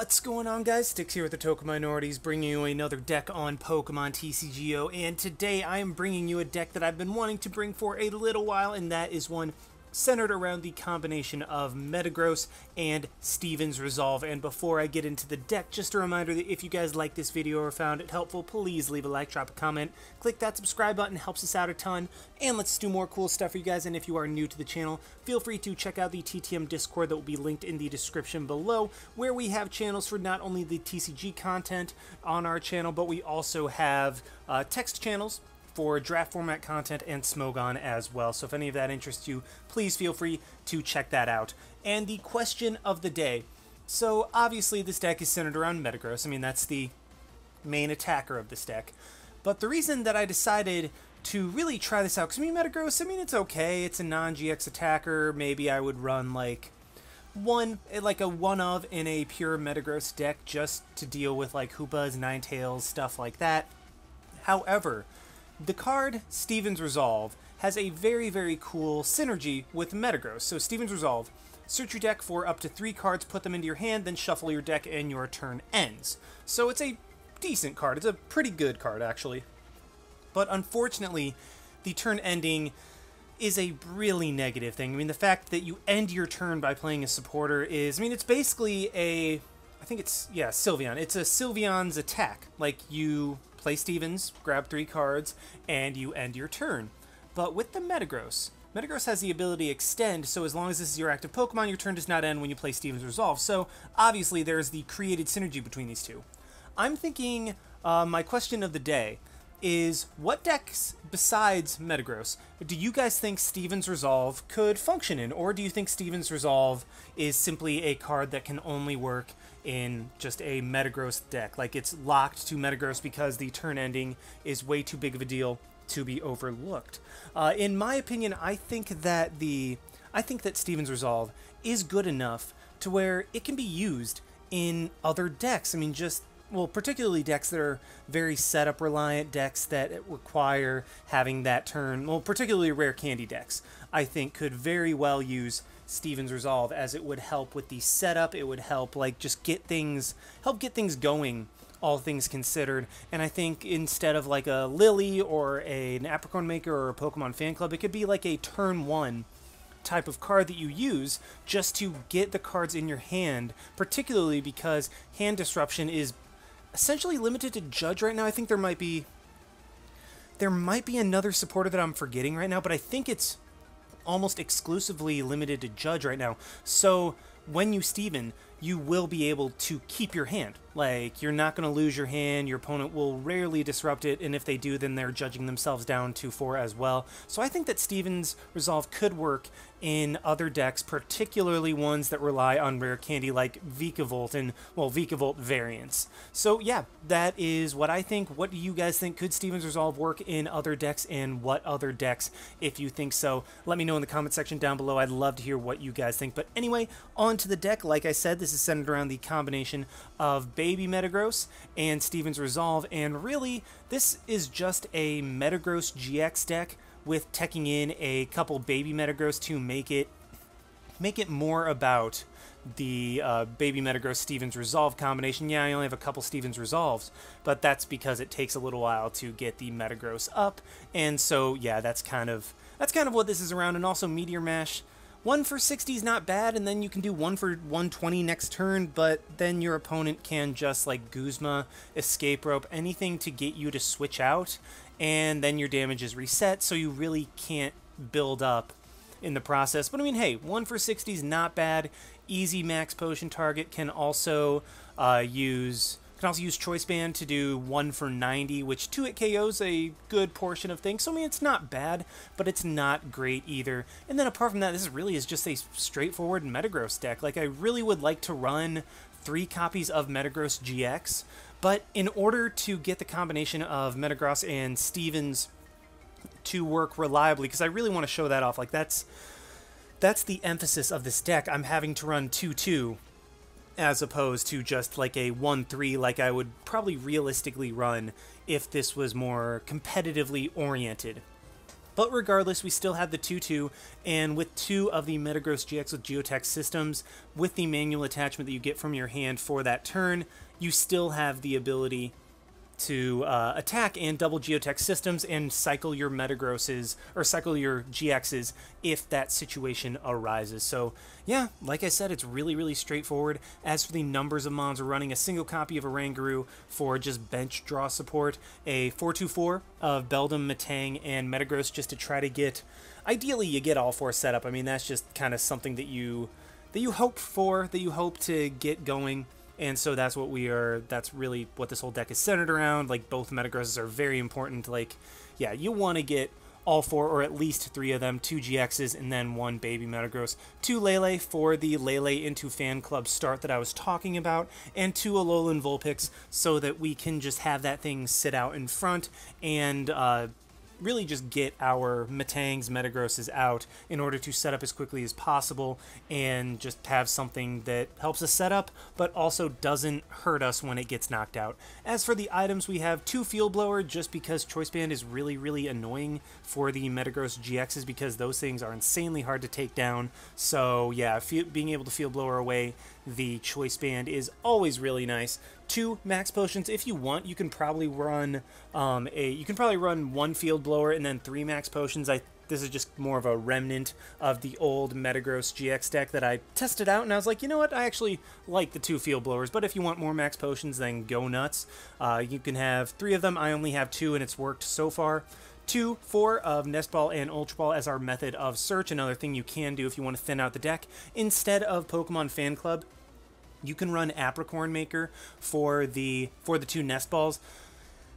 What's going on, guys? Sticks here with the Token Minorities, bringing you another deck on Pokemon TCGO, and today I am bringing you a deck that I've been wanting to bring for a little while, and that is one centered around the combination of Metagross and Steven's Resolve. And before I get into the deck, just a reminder that if you guys like this video or found it helpful, please leave a like, drop a comment, click that subscribe button, helps us out a ton, and let's do more cool stuff for you guys. And if you are new to the channel, feel free to check out the TTM Discord that will be linked in the description below, where we have channels for not only the TCG content on our channel, but we also have text channels for draft format content and Smogon as well. So if any of that interests you, please feel free to check that out. And the question of the day. So obviously this deck is centered around Metagross. I mean, that's the main attacker of this deck. But the reason that I decided to really try this out, because I mean, Metagross, I mean, it's okay. It's a non-GX attacker. Maybe I would run like a one of in a pure Metagross deck just to deal with like Hoopas, Ninetales, stuff like that. However, the card Steven's Resolve has a very, very cool synergy with Metagross. So Steven's Resolve, search your deck for up to 3 cards, put them into your hand, then shuffle your deck and your turn ends. So it's a decent card. It's a pretty good card, actually. But unfortunately, the turn ending is a really negative thing. I mean, the fact that you end your turn by playing a supporter is, I mean, it's basically a, I think it's, yeah, Sylveon. It's a Sylveon's attack. Like, you play Stevens, grab 3 cards, and you end your turn. But with the Metagross, Metagross has the ability to extend, so as long as this is your active Pokemon, your turn does not end when you play Steven's Resolve. So obviously there's the created synergy between these two. I'm thinking my question of the day is, what decks besides Metagross do you guys think Steven's Resolve could function in? Or do you think Steven's Resolve is simply a card that can only work in just a Metagross deck? Like, it's locked to Metagross because the turn ending is way too big of a deal to be overlooked. In my opinion, I think that Steven's Resolve is good enough to where it can be used in other decks. I mean, well, particularly decks that are very setup reliant, decks that require having that turn, well, particularly Rare Candy decks, I think could very well use Steven's Resolve, as it would help with the setup. It would help, like, just get things going, all things considered. And I think instead of like a Lily or an Apricorn Maker or a Pokemon Fan Club, it could be like a turn 1 type of card that you use just to get the cards in your hand, particularly because hand disruption is essentially limited to Judge right now. I think there might be another supporter that I'm forgetting right now, but I think it's almost exclusively limited to Judge right now. So when you Steven, you will be able to keep your hand. Like, you're not going to lose your hand, your opponent will rarely disrupt it, and if they do, then they're judging themselves down to 4 as well. So I think that Steven's Resolve could work in other decks, particularly ones that rely on Rare Candy like Vikavolt and, well, Vikavolt variants. So yeah, that is what I think. What do you guys think? Could Steven's Resolve work in other decks, and what other decks, if you think so? Let me know in the comment section down below. I'd love to hear what you guys think. But anyway, on to the deck. Like I said, this is centered around the combination of Baby Metagross and Steven's Resolve, and really, this is just a Metagross GX deck with teching in a couple Baby Metagross to make it more about the Baby Metagross Steven's Resolve combination. Yeah, I only have a couple Steven's Resolves, but that's because it takes a little while to get the Metagross up, and so yeah, that's kind of what this is around. And also Meteor Mash, 1 for 60 is not bad, and then you can do 1 for 120 next turn, but then your opponent can just, like, Guzma, Escape Rope, anything to get you to switch out, and then your damage is reset, so you really can't build up in the process. But I mean, hey, 1 for 60 is not bad. Easy Max Potion target can also use Choice Band to do 1 for 90, which 2-hit KOs a good portion of things. So I mean, it's not bad, but it's not great either. And then apart from that, this really is just a straightforward Metagross deck. Like, I really would like to run 3 copies of Metagross GX, but in order to get the combination of Metagross and Steven's to work reliably, because I really want to show that off, like, that's the emphasis of this deck. I'm having to run 2-2 as opposed to just like a 1-3 like I would probably realistically run if this was more competitively oriented. But regardless, we still have the 2-2, and with 2 of the Metagross GX with Geotech systems, with the manual attachment that you get from your hand for that turn, you still have the ability to attack and double Geotech systems and cycle your Metagrosses, or cycle your GXs if that situation arises. So yeah, like I said, it's really, really straightforward. As for the numbers of mons, we're running a single copy of Oranguru for just bench draw support, a 4-2-4 of Beldum, Metang, and Metagross just to try to get, ideally you get all 4 set up. I mean, that's just kind of something that you hope for, that you hope to get going. And so that's what that's really what this whole deck is centered around. Like, both Metagrosses are very important. Like, yeah, you want to get all 4, or at least 3 of them, 2 GXs, and then 1 baby Metagross, 2 Lele for the Lele into Fan Club start that I was talking about, and 2 Alolan Vulpix, so that we can just have that thing sit out in front and really just get our Metangs, Metagrosses out in order to set up as quickly as possible and just have something that helps us set up but also doesn't hurt us when it gets knocked out. As for the items, we have 2 Field Blower, just because Choice Band is really, really annoying for the Metagross GXs because those things are insanely hard to take down. So yeah, being able to Field Blower away the Choice Band is always really nice. 2 Max Potions. If you want, you can probably run 1 Field Blower and then 3 Max Potions. This is just more of a remnant of the old Metagross GX deck that I tested out, and I was like, you know what, I actually like the 2 Field Blowers, but if you want more Max Potions, then go nuts. You can have 3 of them. I only have 2, and it's worked so far. 4 of Nest Ball and Ultra Ball as our method of search. Another thing you can do if you want to thin out the deck. Instead of Pokemon Fan Club, you can run Apricorn Maker for the 2 Nest Balls.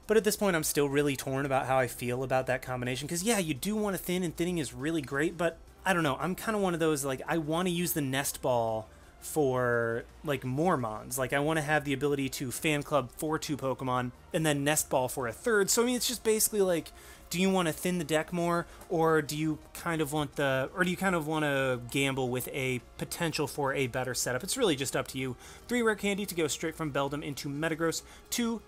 But at this point, I'm still really torn about how I feel about that combination. Because, yeah, you do want to thin, and thinning is really great. But, I don't know, I'm kind of one of those, like, I want to use the Nest Ball for, like, more mons. Like, I want to have the ability to Fan Club for 2 Pokemon, and then Nest Ball for a 3rd. So, I mean, it's just basically, like, do you want to thin the deck more, or do you kind of want to gamble with a potential for a better setup? It's really just up to you. 3 Rare Candy to go straight from Beldum into Metagross, 2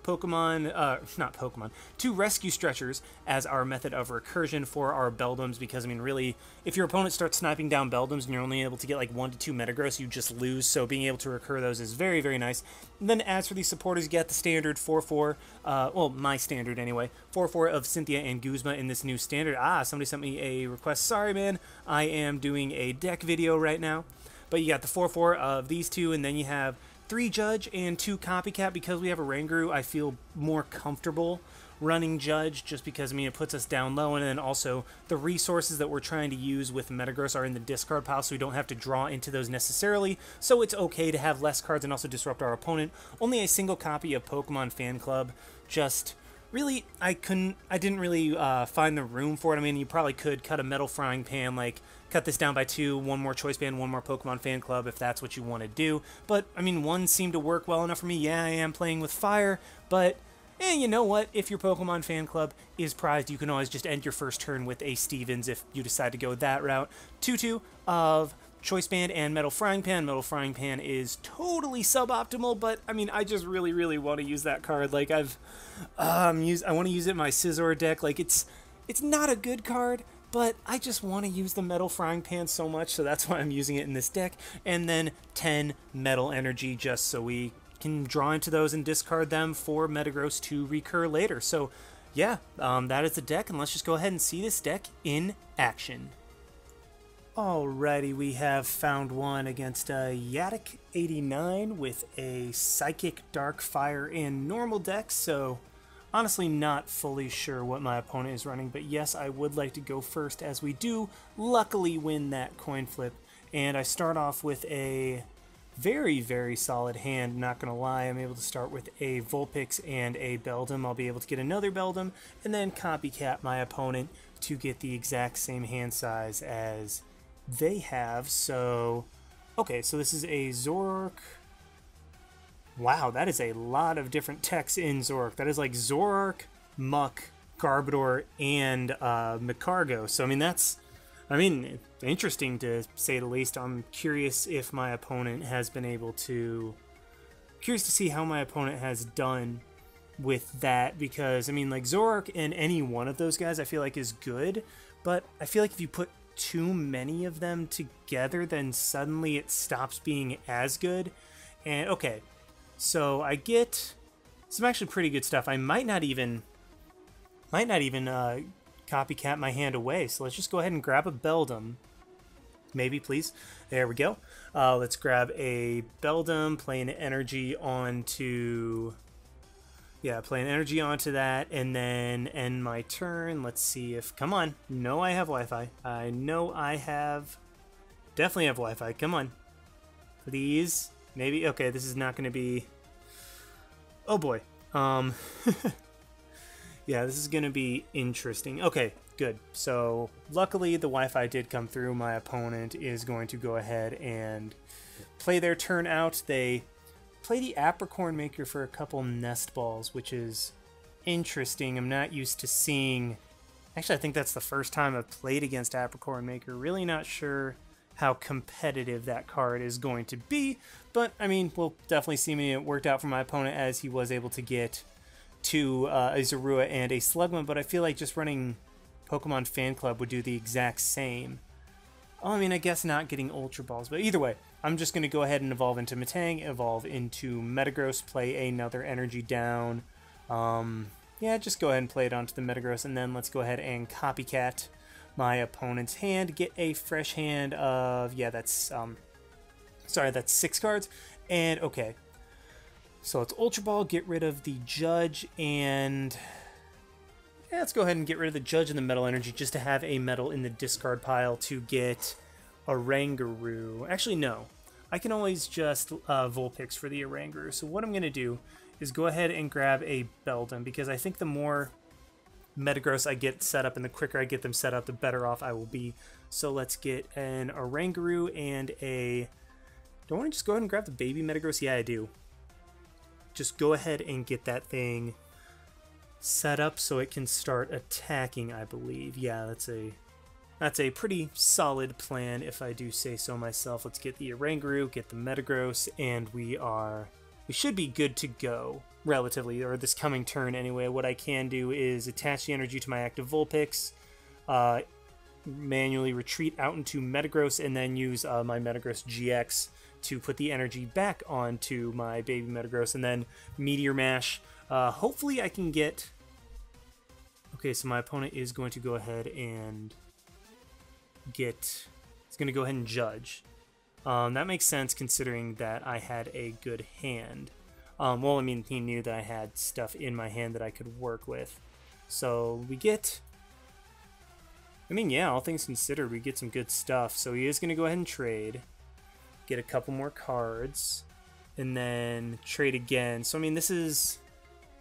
2 Rescue Stretchers as our method of recursion for our Beldums, because, I mean, really, if your opponent starts sniping down Beldums and you're only able to get like 1 to 2 Metagross, you just lose, so being able to recur those is very, very nice. And then as for the supporters, you get the standard 4-4, well, my standard anyway, 4-4 of Cynthia and Guzma in this new standard. Somebody sent me a request. Sorry, man. I am doing a deck video right now. But you got the 4-4 of these 2, and then you have 3 Judge and 2 Copycat. Because we have a Oranguru, I feel more comfortable running Judge, just because, I mean, it puts us down low, and then also the resources that we're trying to use with Metagross are in the discard pile, so we don't have to draw into those necessarily, so it's okay to have less cards and also disrupt our opponent. Only a single copy of Pokemon Fan Club, just really, I didn't really find the room for it. I mean, you probably could cut a Metal Frying Pan, like, cut this down by 2, 1 more Choice Band, 1 more Pokemon Fan Club, if that's what you want to do. But, I mean, 1 seemed to work well enough for me. Yeah, I am playing with fire, but you know what? If your Pokemon Fan Club is prized, you can always just end your first turn with a Stevens if you decide to go that route. 2-2 of Choice Band and Metal Frying Pan. Metal Frying Pan is totally suboptimal, but, I mean, I just really, really want to use that card. Like, I want to use it in my Scizor deck. Like, it's not a good card, but I just want to use the Metal Frying Pan so much, so that's why I'm using it in this deck. And then 10 Metal Energy, just so we can draw into those and discard them for Metagross to recur later. So, yeah, that is the deck, and let's just go ahead and see this deck in action. Alrighty, we have found one against Yatic89 with a Psychic, Dark, Fire, and normal deck, so honestly not fully sure what my opponent is running, but yes, I would like to go first, as we do luckily win that coin flip. And I start off with a very, very solid hand, not gonna lie. I'm able to start with a Vulpix and a Beldum. I'll be able to get another Beldum, and then Copycat my opponent to get the exact same hand size as they have. So, okay, so this is a Zoroark. Wow, that is a lot of different techs in Zoroark. That is like Zoroark, Muck, Garbodor, and Metagross. So, I mean, that's, interesting to say the least. I'm curious if my opponent has been able to, curious to see how my opponent has done with that, because I mean, like, Zoroark and any one of those guys I feel like is good, but I feel like if you put too many of them together, then suddenly it stops being as good. And okay, so I get some actually pretty good stuff. I might not even copycat my hand away, so let's just go ahead and grab a Beldum. Maybe, please. There we go. Let's grab a Beldum, play an energy onto... Yeah, play an energy onto that, and then end my turn. Let's see if... Come on. No, I have Wi-Fi. I know I have... Definitely have Wi-Fi. Come on. Please. Maybe. Okay, this is not going to be... Oh, boy. Yeah, this is going to be interesting. Okay, good. So, luckily, the Wi-Fi did come through. My opponent is going to go ahead and play their turn out. They play the Apricorn Maker for a couple Nest Balls, which is interesting. I'm not used to seeing... Actually, I think that's the first time I've played against Apricorn Maker. Really not sure how competitive that card is going to be, but, I mean, we'll definitely see. It worked out for my opponent as he was able to get to a Zorua and a Slugma, but I feel like just running Pokemon Fan Club would do the exact same. Oh, I mean, I guess not getting Ultra Balls, but either way, I'm just going to go ahead and evolve into Metang, evolve into Metagross, play another energy down. Yeah, just go ahead and play it onto the Metagross, and then let's go ahead and copycat my opponent's hand, get a fresh hand of, yeah, that's, sorry, that's 6 cards, and okay. So it's Ultra Ball, get rid of the Judge, and yeah, let's go ahead and get rid of the Judge and the Metal Energy just to have a Metal in the discard pile to get Oranguru. Actually, no. I can always just Vulpix for the Oranguru. So what I'm going to do is go ahead and grab a Beldum, because I think the more Metagross I get set up and the quicker I get them set up, the better off I will be. So let's get an Oranguru and a... Do I want to just go ahead and grab the baby Metagross? Yeah, I do. Just go ahead and get that thing set up so it can start attacking, I believe. Yeah, that's a pretty solid plan if I do say so myself. Let's get the Oranguru, get the Metagross, and we should be good to go, relatively, or this coming turn anyway. What I can do is attach the energy to my active Vulpix, manually retreat out into Metagross, and then use my Metagross GX to put the energy back onto my baby Metagross, and then Meteor Mash. Hopefully I can get... Okay, so my opponent is going to go ahead and get... He's going to go ahead and Judge. That makes sense considering that I had a good hand. Well, I mean, he knew that I had stuff in my hand that I could work with. So we get... I mean, yeah, all things considered, we get some good stuff. So he is going to go ahead and trade. Get a couple more cards. And then trade again. So, I mean, this is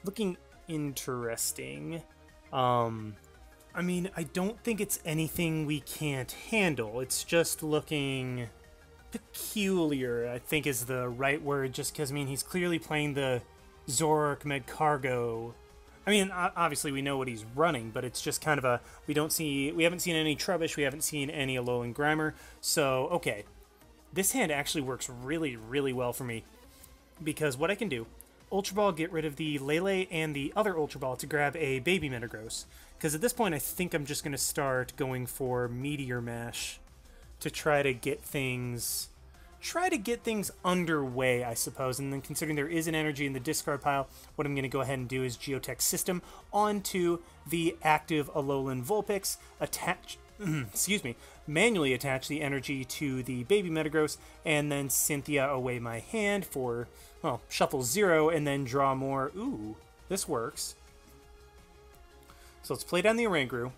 looking interesting. I mean, I don't think it's anything we can't handle. It's just looking peculiar, I think is the right word, just because, I mean, he's clearly playing the Zoroark Magcargo. I mean, obviously we know what he's running, but it's just kind of a, we haven't seen any Trubbish, we haven't seen any Alolan Grimer, so, okay. This hand actually works really, really well for me, because what I can do, Ultra Ball, get rid of the Lele and the other Ultra Ball to grab a baby Metagross, because at this point I think I'm just going to start going for Meteor Mash to try to get things underway, I suppose. And then considering there is an energy in the discard pile, what I'm going to go ahead and do is Geotech System onto the active Alolan Vulpix, attach, manually attach the energy to the baby Metagross, and then Cynthia away my hand for, well, shuffle 0 and then draw more. Ooh, this works. So let's play down the Oranguru.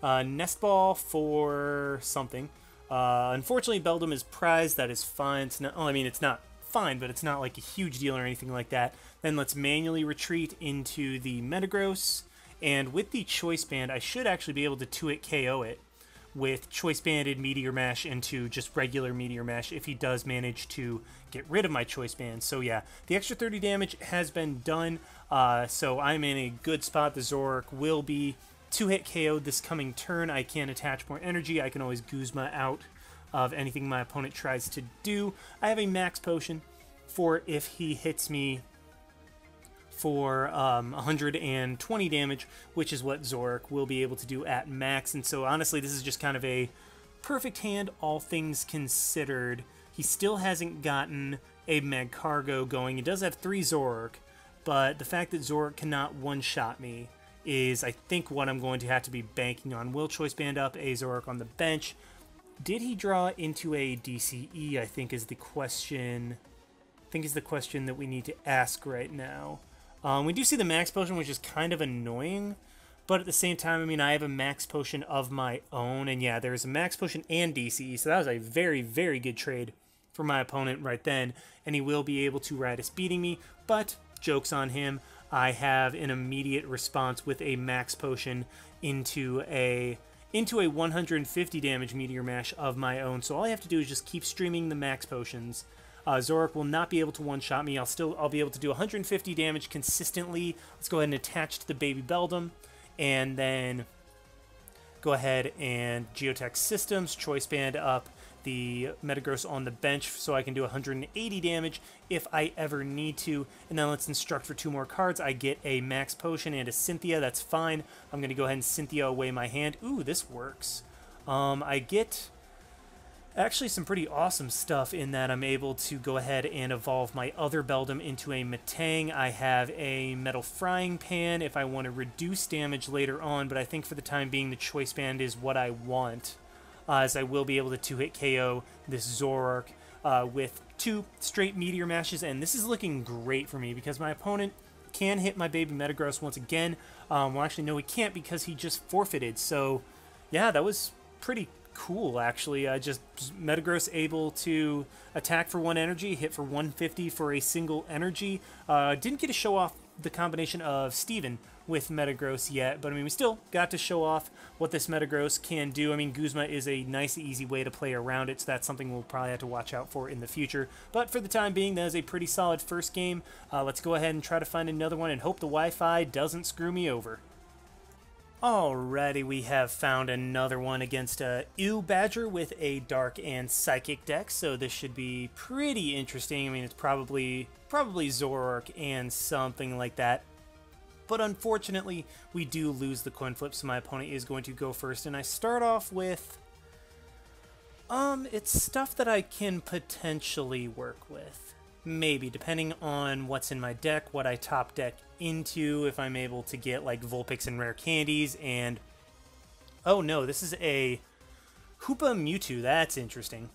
Nest Ball for something. Unfortunately, Beldum is prized. That is fine. It's not, well, I mean, it's not fine, but it's not like a huge deal or anything like that. Then let's manually retreat into the Metagross. And with the Choice Band, I should actually be able to 2-hit KO it with Choice Banded Meteor Mash into just regular Meteor Mash if he does manage to get rid of my Choice Band. So yeah, the extra 30 damage has been done. So I'm in a good spot. The Zoroark will be 2-hit KO'd this coming turn. I can attach more energy. I can always Guzma out of anything my opponent tries to do. I have a Max Potion for if he hits me for 120 damage, which is what Zoroark will be able to do at max. And so honestly, this is just kind of a perfect hand, all things considered. He still hasn't gotten a Magcargo going. He does have 3 Zoroark, but the fact that Zoroark cannot one-shot me is, I think, what I'm going to have to be banking on. Will Choice Band up a Zoroark on the bench? Did he draw into a DCE, I think is the question. I think is the question that we need to ask right now. We do see the Max Potion, which is kind of annoying, but at the same time, I mean, I have a Max Potion of my own, and yeah, there's a Max Potion and DCE, so that was a very, very good trade for my opponent right then, and he will be able to ride us beating me, but joke's on him. I have an immediate response with a Max Potion into a 150 damage Meteor Mash of my own, so all I have to do is just keep streaming the Max Potions. Zoroark will not be able to one-shot me. I'll be able to do 150 damage consistently. Let's go ahead and attach to the baby Beldum, and then go ahead and Geotech Systems, Choice Band up the Metagross on the bench so I can do 180 damage if I ever need to. And then let's instruct for 2 more cards. I get a Max Potion and a Cynthia. That's fine. I'm going to go ahead and Cynthia away my hand. Ooh, this works. I get actually some pretty awesome stuff in that I'm able to go ahead and evolve my other Beldum into a Metang. I have a Metal Frying Pan if I want to reduce damage later on, but I think for the time being the Choice Band is what I want, as I will be able to 2-hit KO this Zoroark with 2 straight Meteor Mashes, and this is looking great for me because my opponent can hit my baby Metagross once again. Well, actually, no, he can't because he just forfeited, so yeah, that was pretty cool, actually. Just Metagross able to attack for 1 energy, hit for 150 for a single energy. Didn't get to show off the combination of Steven with Metagross yet, but I mean, we still got to show off what this Metagross can do. I mean, Guzma is a nice, easy way to play around it, so that's something we'll probably have to watch out for in the future. But for the time being, that is a pretty solid first game. Let's go ahead and try to find another one and hope the Wi-Fi doesn't screw me over. Alrighty, we have found another one against Ew Badger with a Dark and Psychic deck, so this should be pretty interesting. I mean, it's probably Zoroark and something like that. But unfortunately, we do lose the coin flip, so my opponent is going to go first, and I start off with it's stuff that I can potentially work with. Maybe, depending on what's in my deck, what I top deck into, if I'm able to get like Vulpix and Rare Candies, and oh no, this is a Hoopa Mewtwo. That's interesting.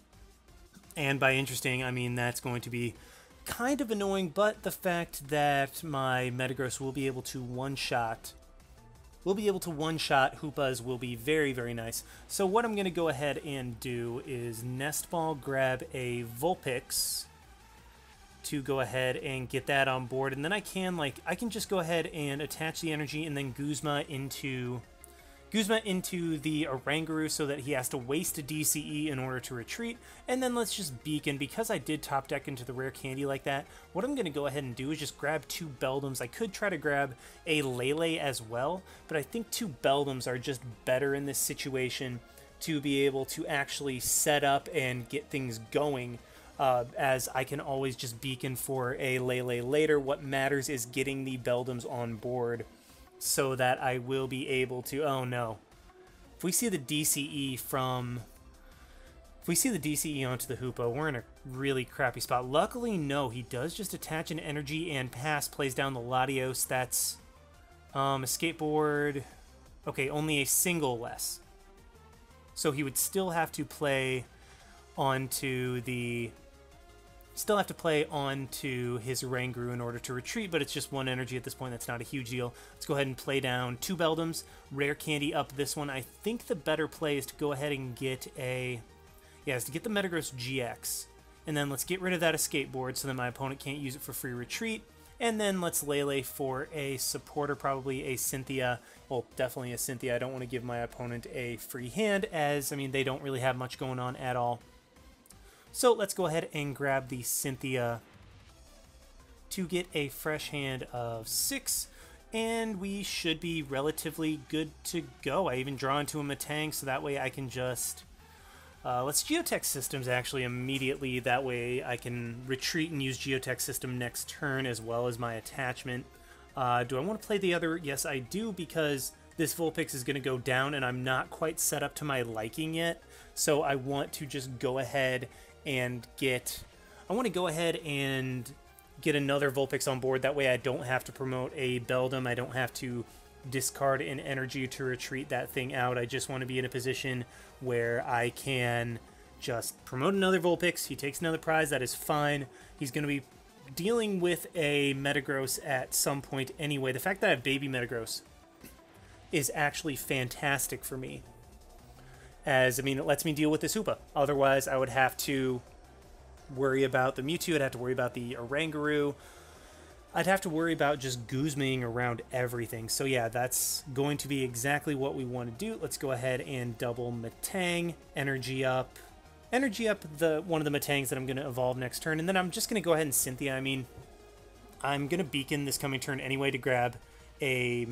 And by interesting, I mean that's going to be kind of annoying, but the fact that my Metagross will be able to one-shot Hoopas will be very, very nice. So what I'm going to go ahead and do is Nest Ball, grab a Vulpix to go ahead and get that on board, and then I can just go ahead and attach the energy and then Guzma into the Oranguru so that he has to waste a DCE in order to retreat, and then let's just Beacon. Because I did top deck into the Rare Candy like that, what I'm going to go ahead and do is just grab 2 Beldums. I could try to grab a Lele as well, but I think 2 Beldums are just better in this situation to be able to actually set up and get things going. As I can always just Beacon for a Lele later. What matters is getting the Beldums on board so that I will be able to... Oh no. If we see the DCE onto the Hoopa, we're in a really crappy spot. Luckily, no, he does just attach an energy and pass, plays down the Latios. That's a skateboard. Okay, only a single less. So he would still have to play onto his Oranguru in order to retreat, but it's just 1 energy at this point. That's not a huge deal. Let's go ahead and play down 2 Beldums. Rare Candy up this one. I think the better play is to go ahead and get the Metagross-GX. And then let's get rid of that escape board so that my opponent can't use it for free retreat. And then let's Lele for a supporter, probably a Cynthia. Well, definitely a Cynthia. I don't want to give my opponent a free hand, as, I mean, they don't really have much going on at all. So let's go ahead and grab the Cynthia to get a fresh hand of 6, and we should be relatively good to go. I even draw into a Metang, so that way I can just... let's Geotech Systems actually immediately. That way I can retreat and use Geotech System next turn as well as my attachment. Do I want to play the other? Yes, I do, because this Vulpix is going to go down, and I'm not quite set up to my liking yet. So I want to just go ahead and get... I want to go ahead and get another Vulpix on board. That way I don't have to promote a Beldum. I don't have to discard an energy to retreat that thing out. I just want to be in a position where I can just promote another Vulpix. He takes another prize. That is fine. He's going to be dealing with a Metagross at some point anyway. The fact that I have Baby Metagross is actually fantastic for me. As, I mean, it lets me deal with this Hoopa. Otherwise, I would have to worry about the Mewtwo. I'd have to worry about the Oranguru. I'd have to worry about just Guzmaing around everything. So yeah, that's going to be exactly what we want to do. Let's go ahead and double Metang, energy up the one of the Metangs that I'm going to evolve next turn, and then I'm just going to go ahead and Cynthia. I mean, I'm going to Beacon this coming turn anyway to grab a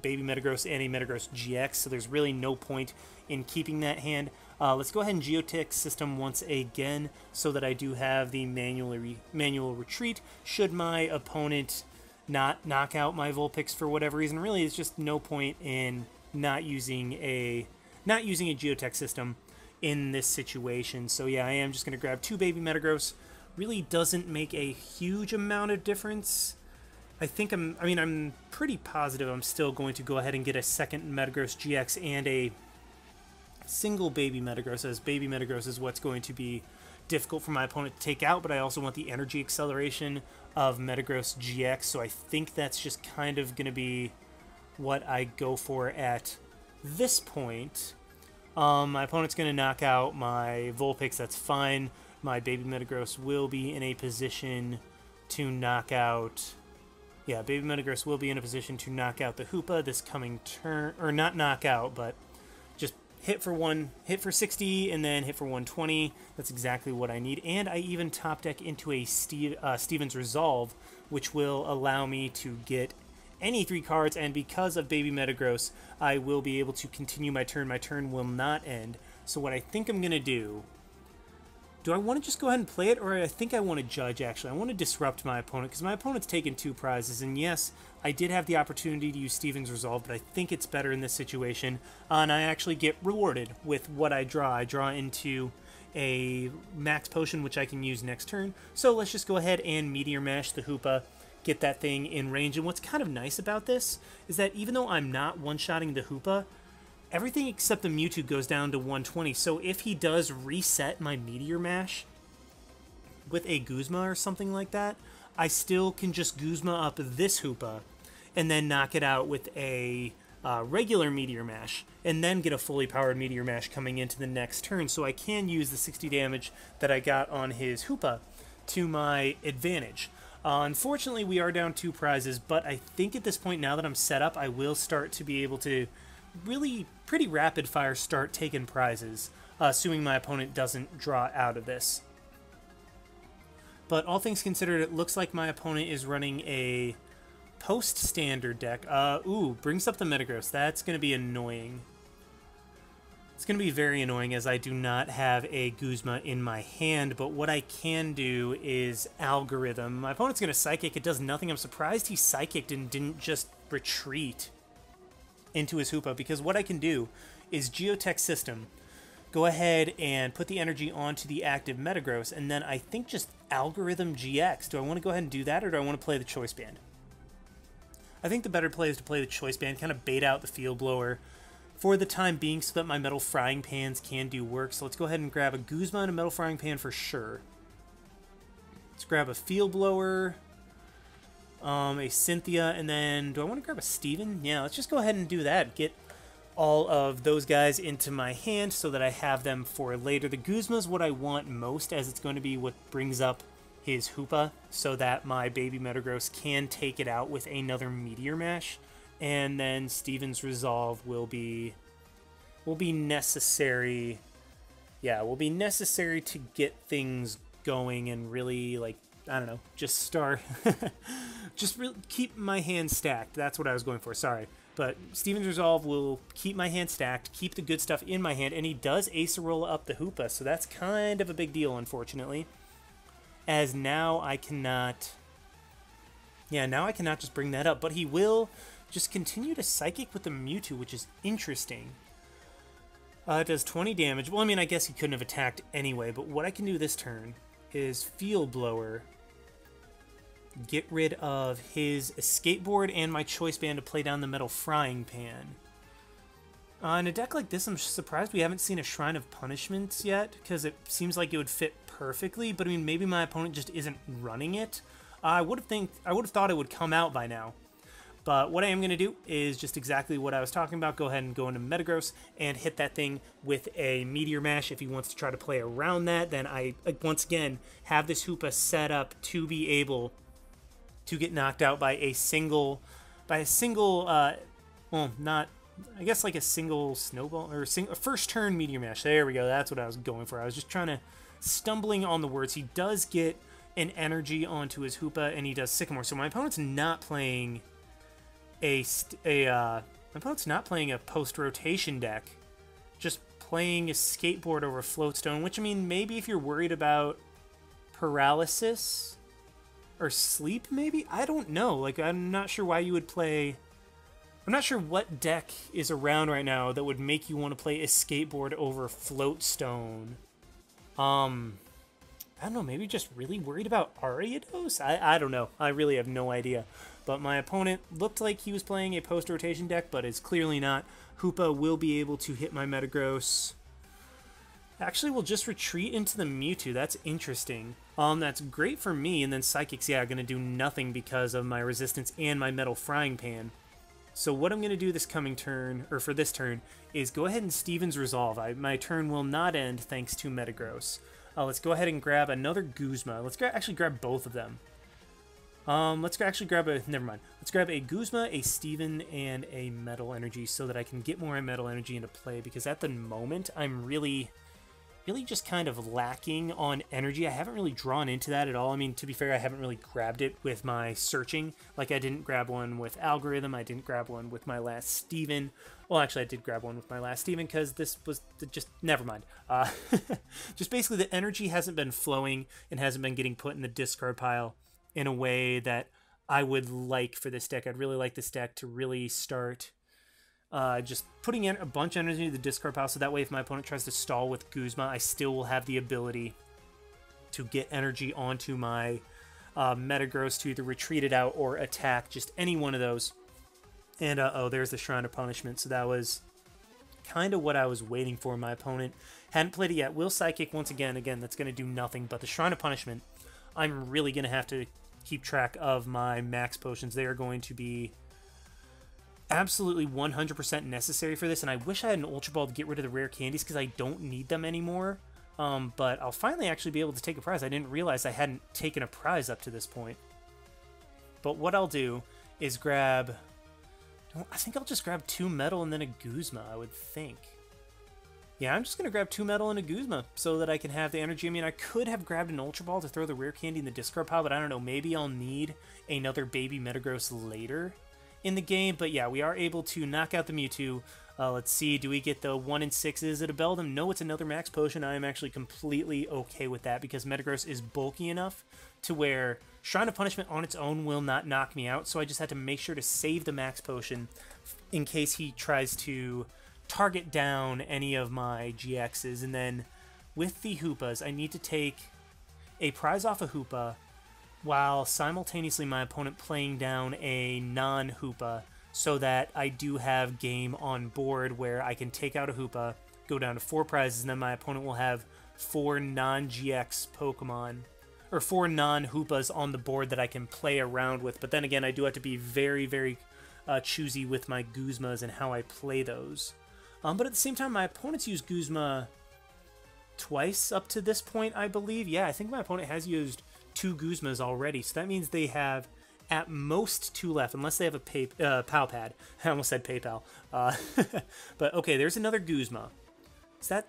Baby Metagross and a Metagross GX, so there's really no point in keeping that hand. Let's go ahead and Geotech System once again so that I do have the manual retreat should my opponent not knock out my Vulpix for whatever reason. Really, it's just no point in not using a Geotech System in this situation. So yeah, I am just going to grab 2 Baby Metagross. Really doesn't make a huge amount of difference. I'm pretty positive I'm still going to go ahead and get a second Metagross GX and a single Baby Metagross, as Baby Metagross is what's going to be difficult for my opponent to take out, but I also want the energy acceleration of Metagross GX, so I think that's just kind of going to be what I go for at this point. My opponent's going to knock out my Vulpix, that's fine. My Baby Metagross will be in a position to knock out... Yeah, Baby Metagross will be in a position to knock out the Hoopa this coming turn, or not knock out, but just hit for 60, and then hit for 120. That's exactly what I need. And I even top deck into a Steven's Resolve, which will allow me to get any 3 cards, and because of Baby Metagross, I will be able to continue my turn. My turn will not end. So what I think I'm going to do I want to just go ahead and play it, or I think I want to judge, actually. I want to disrupt my opponent, because my opponent's taken 2 prizes, and yes, I did have the opportunity to use Steven's Resolve, but I think it's better in this situation, and I actually get rewarded with what I draw. I draw into a Max Potion, which I can use next turn, so let's just go ahead and Meteor Mash the Hoopa, get that thing in range. And what's kind of nice about this is that even though I'm not one-shotting the Hoopa, everything except the Mewtwo goes down to 120, so if he does reset my Meteor Mash with a Guzma or something like that, I still can just Guzma up this Hoopa and then knock it out with a regular Meteor Mash, and then get a fully powered Meteor Mash coming into the next turn, so I can use the 60 damage that I got on his Hoopa to my advantage. Unfortunately, we are down 2 prizes, but I think at this point, now that I'm set up, I will start to be able to really pretty rapid fire start taking prizes, assuming my opponent doesn't draw out of this. But all things considered, it looks like my opponent is running a post-standard deck. Ooh, brings up the Metagross. That's going to be annoying. It's going to be very annoying, as I do not have a Guzma in my hand, but what I can do is Algorithm. My opponent's going to Psychic. It does nothing. I'm surprised he Psychicked and didn't just retreat into his Hoopa, because what I can do is Geotech System, go ahead and put the energy onto the active Metagross, and then I think just Algorithm GX. Do I want to go ahead and do that, or do I want to play the Choice Band? I think the better play is to play the Choice Band, kind of bait out the Field Blower for the time being so that my Metal Frying Pans can do work. So let's go ahead and grab a Guzma and a Metal Frying Pan for sure. Let's grab a Field Blower, a Cynthia, and then do I want to grab a Steven? Yeah, let's just go ahead and do that. Get all of those guys into my hand so that I have them for later. The Guzma is what I want most, as it's going to be what brings up his Hoopa, so that my Baby Metagross can take it out with another Meteor Mash, and then Steven's Resolve will be necessary. Yeah, will be necessary to get things going and really, like, I don't know, just start, just really keep my hand stacked. That's what I was going for, sorry. But Steven's Resolve will keep my hand stacked, keep the good stuff in my hand, and he does Acerola up the Hoopa, so that's kind of a big deal, unfortunately. As now I cannot Yeah, now I cannot just bring that up, but he will just continue to Psychic with the Mewtwo, which is interesting. It does 20 damage. Well, I mean, I guess he couldn't have attacked anyway, but what I can do this turn is Field Blower, get rid of his Escape Board and my Choice Band to play down the Metal Frying Pan. In a deck like this, I'm surprised we haven't seen a Shrine of Punishments yet, because it seems like it would fit perfectly, but I mean, maybe my opponent just isn't running it. I would have thought it would come out by now. But what I am going to do is just exactly what I was talking about. Go ahead and go into Metagross and hit that thing with a Meteor Mash. If he wants to try to play around that, then I, once again, have this Hoopa set up to be able to get knocked out by a single, well, not, I guess like a single Snowball, or a first turn Meteor Mash. There we go, that's what I was going for. I was just trying to, stumbling on the words. He does get an energy onto his Hoopa, and he does Sycamore. So my opponent's not playing my opponent's not playing a post-rotation deck, just playing a Skateboard over Floatstone, which, I mean, maybe if you're worried about paralysis or sleep, maybe? I don't know. Like, I'm not sure why you would play... I'm not sure what deck is around right now that would make you want to play a Skateboard over Floatstone. I don't know, maybe just really worried about Ariados? I don't know. I really have no idea. But my opponent looked like he was playing a post-rotation deck, but is clearly not. Hoopa will be able to hit my Metagross. Actually, we'll just retreat into the Mewtwo. That's interesting. That's great for me, and then Psychic's, yeah, going to do nothing because of my resistance and my Metal Frying Pan. So what I'm going to do this coming turn, or for this turn, is go ahead and Steven's Resolve. My turn will not end thanks to Metagross. Let's go ahead and grab another Guzma. Let's actually grab both of them. Let's actually grab a... Never mind. Let's grab a Guzma, a Steven, and a Metal Energy so that I can get more Metal Energy into play, because at the moment, I'm really just kind of lacking on energy. I haven't really drawn into that at all. I mean, to be fair, I haven't really grabbed it with my searching. Like, I didn't grab one with Algorithm. I didn't grab one with my last Steven. Well, actually, I did grab one with my last Steven because this was just... Never mind. Just basically, the energy hasn't been flowing and hasn't been getting put in the discard pile in a way that I would like for this deck. I'd really like this deck to really start... just putting in a bunch of energy to the discard pile, so that way if my opponent tries to stall with Guzma, I still will have the ability to get energy onto my Metagross to either retreat it out or attack, just any one of those. And, oh, there's the Shrine of Punishment, so that was kind of what I was waiting for. My opponent hadn't played it yet. Will Psychic once again, that's going to do nothing, but the Shrine of Punishment, I'm really going to have to keep track of my Max Potions. They are going to be absolutely 100% necessary for this, and I wish I had an Ultra Ball to get rid of the rare candies because I don't need them anymore. But I'll finally actually be able to take a prize. I didn't realize I hadn't taken a prize up to this point. But what I'll do is grab... I think I'll just grab 2 metal and then a Guzma, I would think. Yeah, I'm just going to grab 2 metal and a Guzma so that I can have the energy. I mean, I could have grabbed an Ultra Ball to throw the rare candy in the discard pile, but I don't know. Maybe I'll need another baby Metagross later in the game. But yeah, we are able to knock out the Mewtwo. Let's see, do we get the 1 in 6? Is it a Beldum? No, it's another Max Potion. I am actually completely okay with that because Metagross is bulky enough to where Shrine of Punishment on its own will not knock me out, so I just had to make sure to save the Max Potion in case he tries to target down any of my GXs. And then with the Hoopas, I need to take a prize off a Hoopa while simultaneously my opponent playing down a non-Hoopa, so that I do have game on board where I can take out a Hoopa, go down to 4 prizes, and then my opponent will have 4 non-GX Pokemon, or 4 non-Hoopas on the board that I can play around with. But then again, I do have to be very, very choosy with my Guzmas and how I play those. But at the same time, my opponent's used Guzma twice up to this point, I believe. Yeah, I think my opponent has used 2 Guzmas already, so that means they have at most 2 left, unless they have a Pal Pad. I almost said PayPal. But okay, there's another Guzma. Is that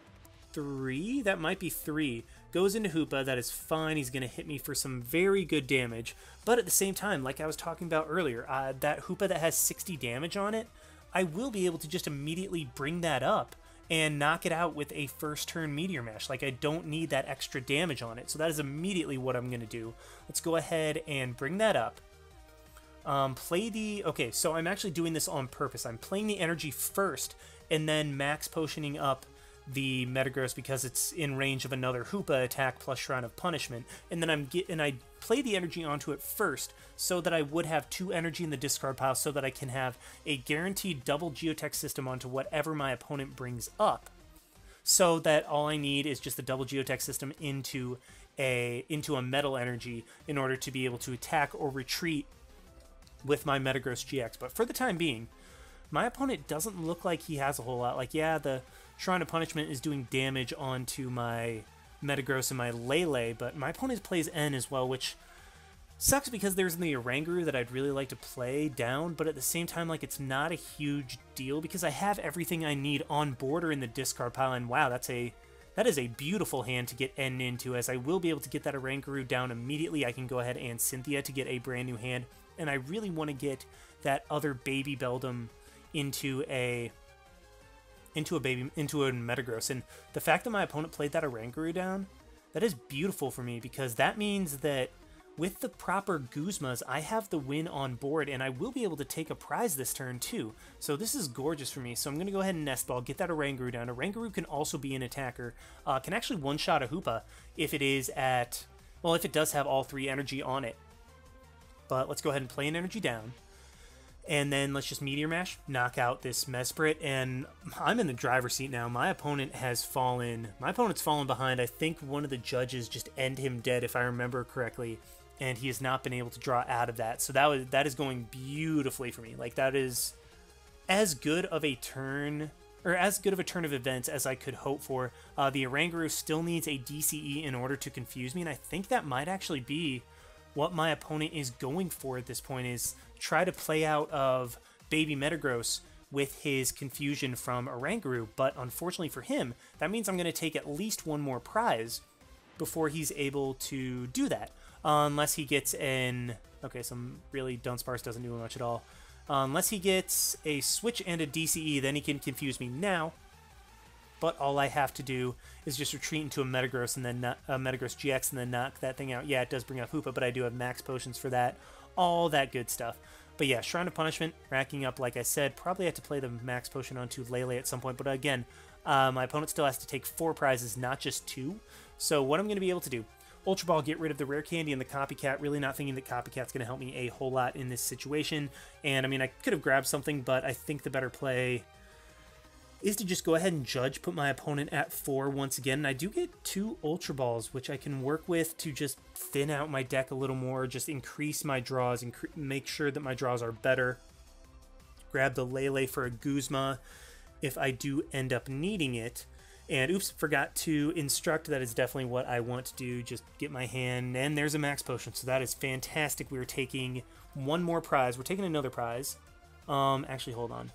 3? That might be 3. Goes into Hoopa, that is fine. He's going to hit me for some very good damage. But at the same time, like I was talking about earlier, that Hoopa that has 60 damage on it, I will be able to just immediately bring that up and knock it out with a first turn Meteor Mash. Like, I don't need that extra damage on it. So that is immediately what I'm going to do. Let's go ahead and bring that up. Okay, so I'm actually doing this on purpose. I'm playing the energy first, and then max potioning up the Metagross because it's in range of another Hoopa attack plus Shrine of Punishment, and then I play the energy onto it first so that I would have 2 energy in the discard pile so that I can have a guaranteed double Geotech system onto whatever my opponent brings up, so that all I need is just the double Geotech system into a metal energy in order to be able to attack or retreat with my Metagross GX. But for the time being, my opponent doesn't look like he has a whole lot. Like, yeah, the Shrine of Punishment is doing damage onto my Metagross and my Lele, but my opponent plays N as well, which sucks because there's the Oranguru that I'd really like to play down, but at the same time, like, it's not a huge deal because I have everything I need on board or in the discard pile, and wow, that is a beautiful hand to get N into, as I will be able to get that Oranguru down immediately. I can go ahead and Cynthia to get a brand new hand, and I really want to get that other baby Beldum into a Metagross. And the fact that my opponent played that Oranguru down, that is beautiful for me, because that means that with the proper Guzmas, I have the win on board, and I will be able to take a prize this turn too. So this is gorgeous for me. So I'm going to go ahead and Nest Ball, get that Oranguru down. Oranguru can also be an attacker, can actually one-shot a Hoopa if it is at, well, if it does have all 3 energy on it. But let's go ahead and play an energy down. And then let's just Meteor Mash, knock out this Mesprit, and I'm in the driver's seat now. My opponent has fallen. My opponent's fallen behind. I think one of the judges just ended him dead, if I remember correctly, and he has not been able to draw out of that. So that is going beautifully for me. Like, that is as good of a turn, or as good of a turn of events as I could hope for. The Oranguru still needs a DCE in order to confuse me, and I think that might actually be what my opponent is going for at this point, is try to play out of baby Metagross with his confusion from Oranguru. But unfortunately for him, that means I'm going to take at least one more prize before he's able to do that. Unless he gets an... Okay, some really Dunsparce doesn't do much at all. Unless he gets a switch and a DCE, then he can confuse me now. But all I have to do is just retreat into a Metagross and then Metagross GX and then knock that thing out. Yeah, it does bring up Hoopa, but I do have max potions for that. All that good stuff. But yeah, Shrine of Punishment, racking up, like I said. Probably have to play the max potion onto Lele at some point. But again, my opponent still has to take 4 prizes, not just 2. So what I'm going to be able to do, Ultra Ball, get rid of the Rare Candy and the Copycat. Really not thinking that Copycat's going to help me a whole lot in this situation. And I mean, I could have grabbed something, but I think the better play is to just go ahead and judge, put my opponent at 4 once again. And I do get 2 Ultra Balls, which I can work with to just thin out my deck a little more, just increase my draws, and make sure that my draws are better. Grab the Lele for a Guzma if I do end up needing it. And oops, forgot to instruct. That is definitely what I want to do. Just get my hand, and there's a max potion. So that is fantastic. We're taking one more prize. We're taking another prize. Actually, hold on.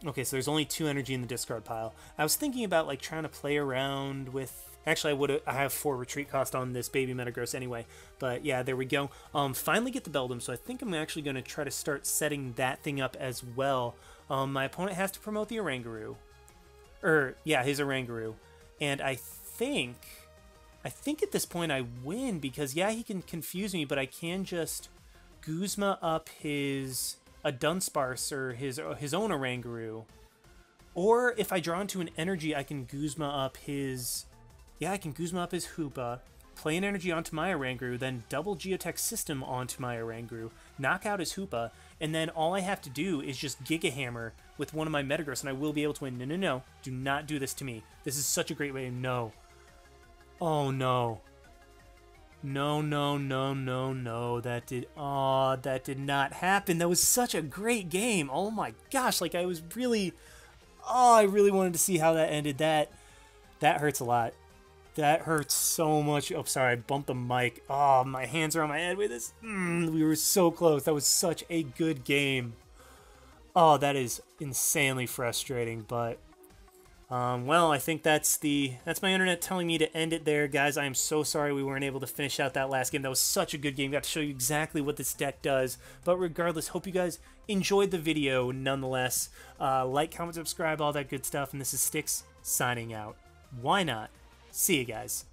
Okay, so there's only 2 energy in the discard pile. I was thinking about like trying to play around with... Actually, I have 4 retreat cost on this baby Metagross anyway. But yeah, there we go. Finally get the Beldum, so I think I'm actually going to try to start setting that thing up as well. My opponent has to promote the Oranguru. Yeah, his Oranguru. And I think at this point I win, because yeah, he can confuse me, but I can just Guzma up a Dunsparce or his own Oranguru. Or if I draw into an energy, I can Guzma up his... Yeah, I can Guzma up his Hoopa, play an energy onto my Oranguru, then double Geotech System onto my Oranguru, knock out his Hoopa, and then all I have to do is just Giga Hammer with one of my Metagross, and I will be able to win. No, no, no. Do not do this to me. This is such a great way. No. Oh, no. No, no, no, no, no. That did not happen. That was such a great game. Oh my gosh. Like, I really wanted to see how that ended. That hurts a lot. That hurts so much. Oh, sorry, I bumped the mic. Oh, my hands are on my head with this. We were so close. That was such a good game. Oh, that is insanely frustrating, but well, I think that's my internet telling me to end it there, guys. I am so sorry we weren't able to finish out that last game. That was such a good game. Got to show you exactly what this deck does. But regardless, hope you guys enjoyed the video nonetheless. Like, comment, subscribe, all that good stuff. And this is Styx signing out. Why not? See you guys.